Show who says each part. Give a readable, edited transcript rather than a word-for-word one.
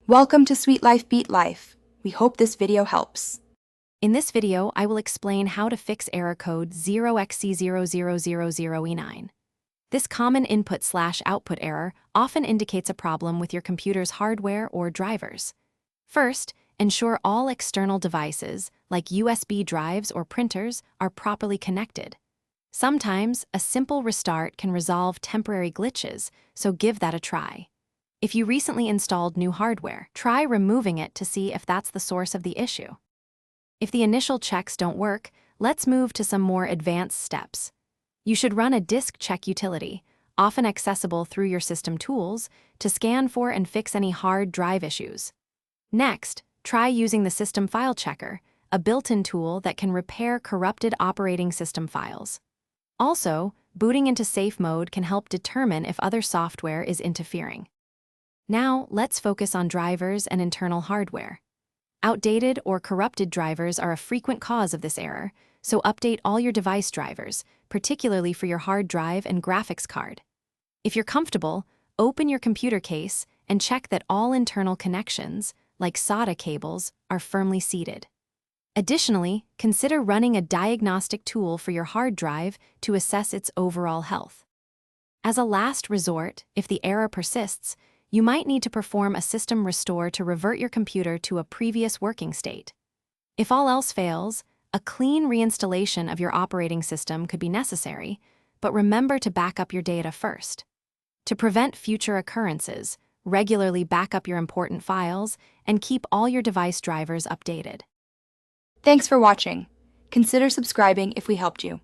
Speaker 1: Welcome to Sweet Life Beat Life. We hope this video helps.
Speaker 2: In this video, I will explain how to fix error code 0xc00000e9. This common input/output error often indicates a problem with your computer's hardware or drivers. First, ensure all external devices, like USB drives or printers, are properly connected. Sometimes, a simple restart can resolve temporary glitches, so give that a try. If you recently installed new hardware, try removing it to see if that's the source of the issue. If the initial checks don't work, let's move to some more advanced steps. You should run a disk check utility, often accessible through your system tools, to scan for and fix any hard drive issues. Next, try using the System File Checker, a built-in tool that can repair corrupted operating system files. Also, booting into safe mode can help determine if other software is interfering. Now, let's focus on drivers and internal hardware. Outdated or corrupted drivers are a frequent cause of this error, so update all your device drivers, particularly for your hard drive and graphics card. If you're comfortable, open your computer case and check that all internal connections, like SATA cables, are firmly seated. Additionally, consider running a diagnostic tool for your hard drive to assess its overall health. As a last resort, if the error persists, you might need to perform a system restore to revert your computer to a previous working state. If all else fails, a clean reinstallation of your operating system could be necessary, but remember to back up your data first. To prevent future occurrences, regularly back up your important files and keep all your device drivers updated.
Speaker 1: Thanks for watching. Consider subscribing if we helped you.